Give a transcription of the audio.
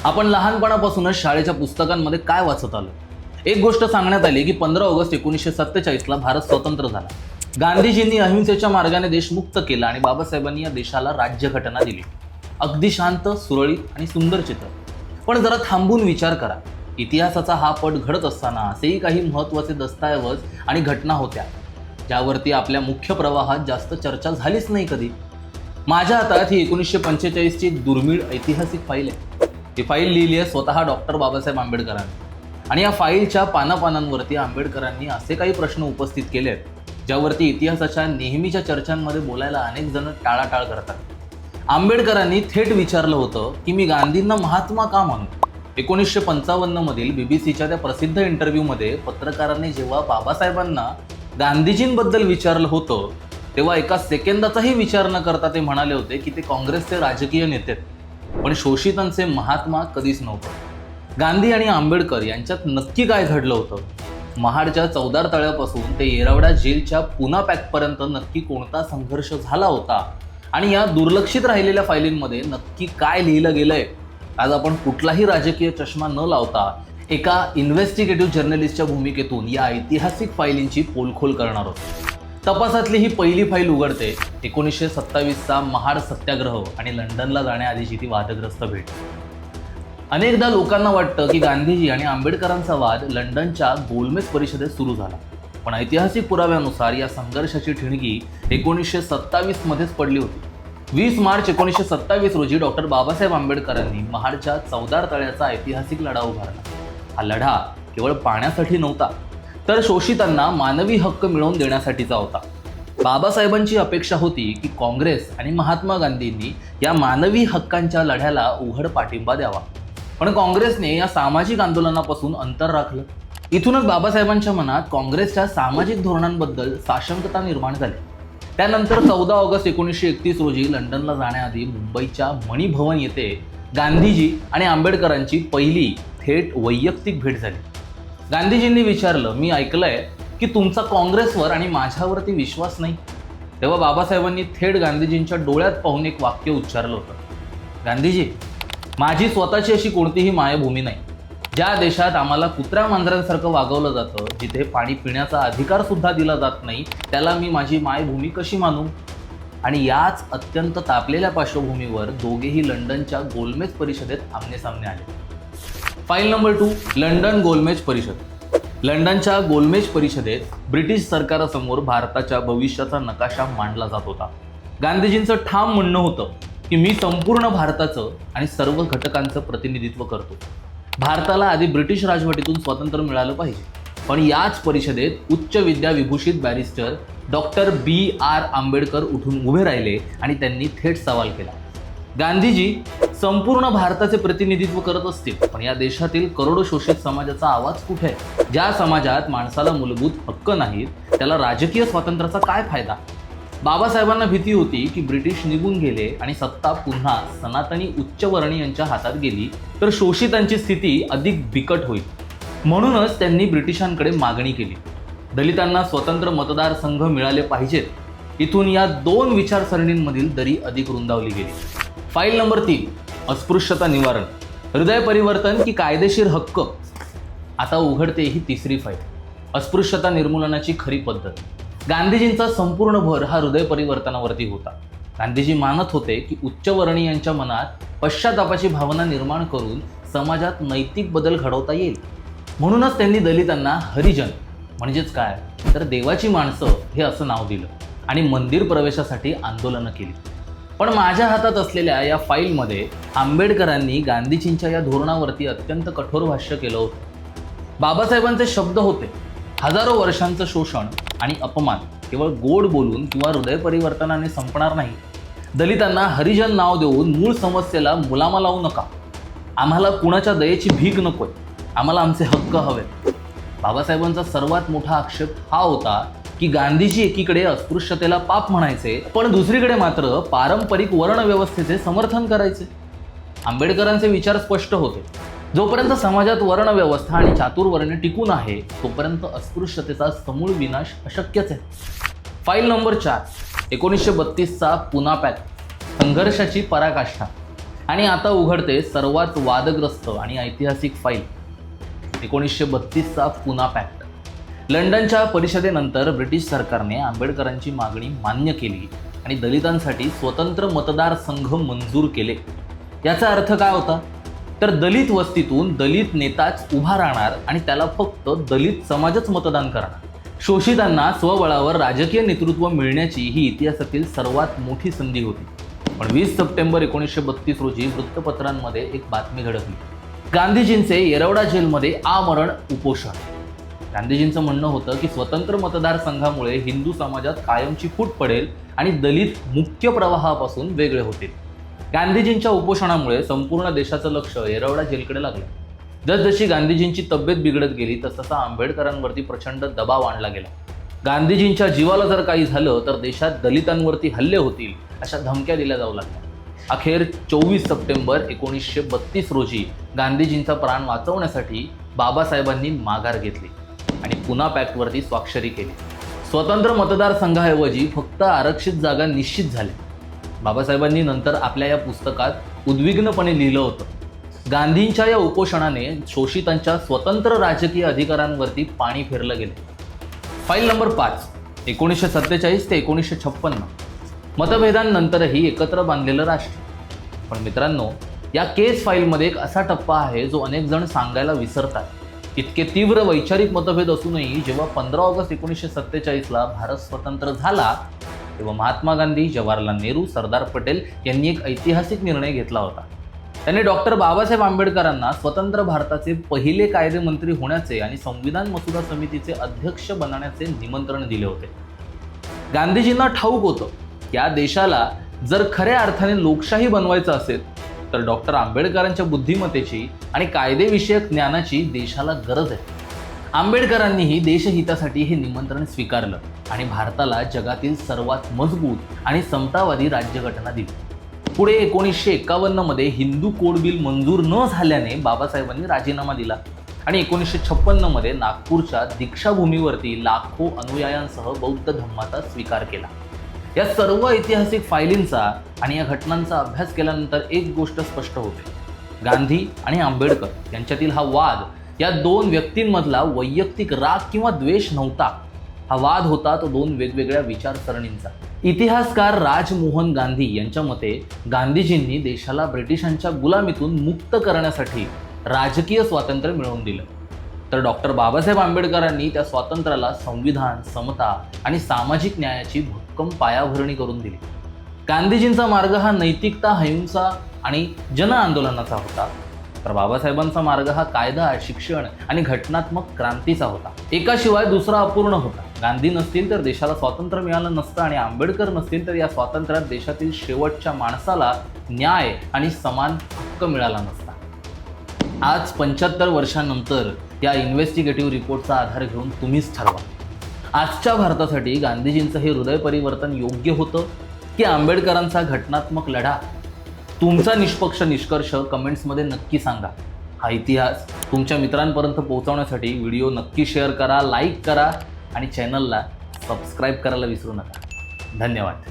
आपण लहानपणापासूनच शाळेच्या पुस्तकांमध्ये काय वाचत आलो? एक गोष्ट सांगण्यात आली की 15 ऑगस्ट 1947ला भारत स्वतंत्र झाला. गांधीजींनी अहिंसेच्या मार्गाने देश मुक्त केला आणि बाबासाहेबांनी या देशाला राज्यघटना दिली. अगदी शांत, सुरळीत आणि सुंदर चित्र. पण जरा थांबून विचार करा. इतिहासाचा हा पट घडत असताना असेही काही महत्त्वाचे दस्तऐवज आणि घटना होत्या ज्यावरती आपल्या मुख्य प्रवाहात जास्त चर्चा झालीच नाही कधी. माझ्या हातात ही 1945ची दुर्मिळ ऐतिहासिक फाईल आहे. ही फाईल लिहिली आहे स्वतः डॉक्टर बाबासाहेब आंबेडकरांनी. आणि या फाईलच्या पानापानांवरती आंबेडकरांनी असे काही प्रश्न उपस्थित केले आहेत ज्यावरती इतिहासाच्या नेहमीच्या चर्चांमध्ये बोलायला अनेक जण टाळाटाळ करतात. आंबेडकरांनी थेट विचारलं होतं की मी गांधींना महात्मा का म्हणू. 1955 मधील बीबीसीच्या त्या प्रसिद्ध इंटरव्ह्यूमध्ये पत्रकारांनी जेव्हा बाबासाहेबांना गांधीजींबद्दल विचारलं होतं तेव्हा एका सेकंदाचाही विचार न करता ते म्हणाले होते की ते काँग्रेसचे राजकीय नेते, पण शोषितांचे महात्मा कधीच नव्हते. गांधी आणि आंबेडकर यांच्यात नक्की काय घडलं होतं? महाडच्या चौदार तळ्यापासून ते येरवडा जेलच्या पुना पॅकपर्यंत नक्की कोणता संघर्ष झाला होता आणि या दुर्लक्षित राहिलेल्या फायलींमध्ये नक्की काय लिहिलं गेलंय? आज आपण कुठलाही राजकीय चष्मा न लावता एका इन्व्हेस्टिगेटिव्ह जर्नलिस्टच्या भूमिकेतून या ऐतिहासिक फायलींची पोलखोल करणार आहोत. तपासातली ही पहिली फाईल उघडते 1927चा महाड सत्याग्रह आणि लंडनला जाण्याआधीची ती वादग्रस्त भेट. अनेकदा लोकांना वाटतं की गांधीजी आणि आंबेडकरांचा वाद लंडनच्या गोलमेज परिषदेत सुरू झाला, पण ऐतिहासिक पुराव्यानुसार या संघर्षाची ठिणगी 1927 मध्येच पडली होती. 20 मार्च 1927 रोजी डॉक्टर बाबासाहेब आंबेडकरांनी महाडच्या चौदार तळ्याचा ऐतिहासिक लढा उभारला. हा लढा केवळ पाण्यासाठी नव्हता, तर शोषितांना मानवी हक्क मिळवून देण्यासाठीचा होता. बाबासाहेबांची अपेक्षा होती की काँग्रेस आणि महात्मा गांधींनी या मानवी हक्कांच्या लढ्याला उघड पाठिंबा द्यावा, पण काँग्रेसने या सामाजिक आंदोलनापासून अंतर राखलं. इथूनच बाबासाहेबांच्या मनात काँग्रेसच्या सामाजिक धोरणांबद्दल साशंकता निर्माण झाली. त्यानंतर 14 ऑगस्ट 1931 रोजी लंडनला जाण्याआधी मुंबईच्या मणिभवन येथे गांधीजी आणि आंबेडकरांची पहिली थेट वैयक्तिक भेट झाली. गांधीजींनी विचारलं, मी ऐकलंय की तुमचा काँग्रेसवर आणि माझ्यावरती विश्वास नाही. तेव्हा बाबासाहेबांनी थेट गांधीजींच्या डोळ्यात पाहून एक वाक्य उच्चारलं होतं, गांधीजी, माझी स्वतःची अशी कोणतीही मायभूमी नाही. ज्या देशात आम्हाला कुत्र्या मांजरांसारखं वागवलं जातं, जिथे पाणी पिण्याचा अधिकार सुद्धा दिला जात नाही, त्याला मी माझी मायभूमी कशी मानू? आणि याच अत्यंत तापलेल्या पार्श्वभूमीवर दोघेही लंडनच्या गोलमेज परिषदेत आमनेसामने आले. फाईल नंबर 2, लंडन गोलमेज परिषद. लंडनच्या गोलमेज परिषदेत ब्रिटिश सरकारासमोर भारताच्या भविष्याचा नकाशा मांडला जात होता. गांधीजींचं ठाम म्हणणं होतं की मी संपूर्ण भारताचं आणि सर्व घटकांचं प्रतिनिधित्व करतो. भारताला आधी ब्रिटिश राजवटीतून स्वातंत्र्य मिळालं पाहिजे. पण याच परिषदेत उच्च विद्या विभूषित बॅरिस्टर डॉक्टर B.R. आंबेडकर उठून उभे राहिले आणि त्यांनी थेट सवाल केला, गांधीजी संपूर्ण भारताचे प्रतिनिधित्व करत असतील, पण या देशातील करोडो शोषित समाजाचा आवाज कुठे आहे? ज्या समाजात माणसाला मूलभूत हक्क नाहीत त्याला राजकीय स्वातंत्र्याचा काय फायदा? बाबासाहेबांना भीती होती की ब्रिटिश निघून गेले आणि सत्ता पुन्हा सनातनी उच्चवर्णीयांच्या हातात गेली तर शोषितांची स्थिती अधिक बिकट होईल. म्हणूनच त्यांनी ब्रिटिशांकडे मागणी केली, दलितांना स्वतंत्र मतदारसंघ मिळाले पाहिजेत. इथून या दोन विचारसरणींमधील दरी अधिक रुंदावली गेली. फाईल नंबर 3, अस्पृश्यता निवारण, हृदय परिवर्तन की कायदेशीर हक्क. आता उघडते ही तिसरी फाईल, अस्पृश्यता निर्मूलनाची खरी पद्धत. गांधीजींचा संपूर्ण भर हा हृदय परिवर्तनावरती होता. गांधीजी मानत होते की उच्चवर्णीयांच्या मनात पश्चातापाची भावना निर्माण करून समाजात नैतिक बदल घडवता येईल. म्हणूनच त्यांनी दलितांना हरिजन म्हणजेच काय तर देवाची माणसं हे असं नाव दिलं आणि मंदिर प्रवेशासाठी आंदोलनं केली. पण माझ्या हातात असलेल्या या फाईलमध्ये आंबेडकरांनी गांधीजींच्या या धोरणावरती अत्यंत कठोर भाष्य केलं होतं. बाबासाहेबांचे शब्द होते, हजारो वर्षांचं शोषण आणि अपमान केवळ गोड बोलून किंवा हृदय परिवर्तनाने संपणार नाही. दलितांना हरिजन नाव देऊन मूळ समस्येला मुलामा लावू नका. आम्हाला कुणाच्या दयेची भीक नकोय, आम्हाला आमचे हक्क हवेत. बाबासाहेबांचा सर्वात मोठा आक्षेप हा होता की गांधीजी एकीकडे अस्पृश्यतेला पाप म्हणायचे, पण दुसरीकडे मात्र पारंपरिक वर्णव्यवस्थेचे समर्थन करायचे. आंबेडकरांचे विचार स्पष्ट होते, जोपर्यंत समाजात वर्णव्यवस्था आणि चातुर्वर्ण्य टिकून आहे तोपर्यंत अस्पृश्यतेचा समूळ विनाश अशक्यच आहे. फाईल नंबर 4, 1932चा पुना पॅक, संघर्षाची पराकाष्ठा. आणि आता उघडते सर्वात वादग्रस्त आणि ऐतिहासिक फाईल, 1932चा पुना पॅक्ट. लंडनच्या परिषदेनंतर ब्रिटिश सरकारने आंबेडकरांची मागणी मान्य केली आणि दलितांसाठी स्वतंत्र मतदारसंघ मंजूर केले. याचा अर्थ काय होता? तर दलित वस्तीतून दलित नेताच उभा राहणार आणि त्याला फक्त दलित समाजच मतदान करणार. शोषितांना स्वबळावर राजकीय नेतृत्व मिळण्याची ही इतिहासातील सर्वात मोठी संधी होती. पण 20 सप्टेंबर 1932 रोजी वृत्तपत्रांमध्ये एक बातमी घडकली. गांधीजींचे येरवडा जेलमध्ये आमरण उपोषण. गांधीजींचं म्हणणं होतं की स्वतंत्र मतदारसंघामुळे हिंदू समाजात कायमची फूट पडेल आणि दलित मुख्य प्रवाहापासून वेगळे होतील. गांधीजींच्या उपोषणामुळे संपूर्ण देशाचं लक्ष येरवडा जेलकडे लागलं. जसजशी गांधीजींची तब्येत बिघडत गेली तसतसा आंबेडकरांवरती प्रचंड दबाव आणला गेला. गांधीजींच्या जीवाला जर काही झालं तर देशात दलितांवरती हल्ले होतील अशा धमक्या दिल्या जाऊ लागल्या. अखेर 24 सप्टेंबर 1932 रोजी गांधीजींचा प्राण वाचवण्यासाठी बाबासाहेबांनी माघार घेतली आणि पुना पॅक्टवरती स्वाक्षरी केली. स्वतंत्र मतदारसंघाऐवजी फक्त आरक्षित जागा निश्चित झाल्या. बाबासाहेबांनी नंतर आपल्या या पुस्तकात उद्विग्नपणे लिहिलं होतं, गांधींच्या या उपोषणाने शोषितांच्या स्वतंत्र राजकीय अधिकारांवरती पाणी फेरलं गेले. फाईल नंबर 5, 1947 ते 1956. मतभेदांनंतरही एकत्र बांधलेलं राष्ट्र. पण मित्रांनो, या केस फाईलमध्ये एक असा टप्पा आहे जो अनेक जण सांगायला विसरतात. इतके तीव्र वैचारिक मतभेद असूनही जेव्हा 15 ऑगस्ट 1947ला भारत स्वतंत्र झाला तेव्हा महात्मा गांधी, जवाहरलाल नेहरू, सरदार पटेल यांनी एक ऐतिहासिक निर्णय घेतला होता. त्यांनी डॉक्टर बाबासाहेब आंबेडकरांना स्वतंत्र भारताचे पहिले कायदेमंत्री होण्याचे आणि संविधान मसुदा समितीचे अध्यक्ष बनण्याचे निमंत्रण दिले होते. गांधीजींना ठाऊक होतं की या देशाला जर खऱ्या अर्थाने लोकशाही बनवायचं असेल तर डॉक्टर आंबेडकरांच्या बुद्धिमत्तेची आणि कायदेविषयक ज्ञानाची देशाला गरज आहे. आंबेडकरांनीही देशहितासाठी हे निमंत्रण स्वीकारलं आणि भारताला जगातील सर्वात मजबूत आणि समतावादी राज्यघटना दिली. पुढे 1951 मध्ये हिंदू कोड बिल मंजूर न झाल्याने बाबासाहेबांनी राजीनामा दिला आणि 1956 मध्ये नागपूरच्या दीक्षाभूमीवरती लाखो अनुयायांसह बौद्ध धम्माचा स्वीकार केला. या सर्व ऐतिहासिक फायलींचा आणि या घटनांचा अभ्यास केल्यानंतर एक गोष्ट स्पष्ट होते, गांधी आणि आंबेडकर यांच्यातील हा वाद या दोन व्यक्तींमधला वैयक्तिक राग किंवा द्वेष नव्हता. हा वाद होता तो दोन वेगवेगळ्या विचारसरणींचा. इतिहासकार राजमोहन गांधी यांच्या मते गांधीजींनी देशाला ब्रिटिशांच्या गुलामीतून मुक्त करण्यासाठी राजकीय स्वातंत्र्य मिळवून दिलं, तर डॉक्टर बाबासाहेब आंबेडकरांनी त्या स्वातंत्र्याला संविधान, समता आणि सामाजिक न्यायाची भक्कम पायाभरणी करून दिली. गांधीजींचा मार्ग हा नैतिकता, अहिंसा आणि जन आंदोलनाचा होता, तर बाबासाहेबांचा मार्ग हा कायदा, शिक्षण आणि घटनात्मक क्रांतीचा होता. एकाशिवाय दुसरा अपूर्ण होता. गांधी नसतील तर देशाला स्वातंत्र्य मिळालं नसतं आणि आंबेडकर नसतील तर या स्वातंत्र्यात देशातील शेवटच्या माणसाला न्याय आणि समान हक्क मिळाला नसता. आज 75 वर्षांनंतर या इन्व्हेस्टिगेटिव्ह रिपोर्टचा आधार घेऊन तुम्हीच ठरवा, आजच्या भारतासाठी गांधीजींचं हे हृदय परिवर्तन योग्य होतं की आंबेडकरांचा घटनात्मक लढा? तुमचा निष्पक्ष निष्कर्ष कमेंट्समध्ये नक्की सांगा. हा इतिहास तुमच्या मित्रांपर्यंत पोहोचवण्यासाठी व्हिडिओ नक्की शेअर करा, लाईक करा आणि चॅनलला सबस्क्राईब करायला विसरू नका. धन्यवाद.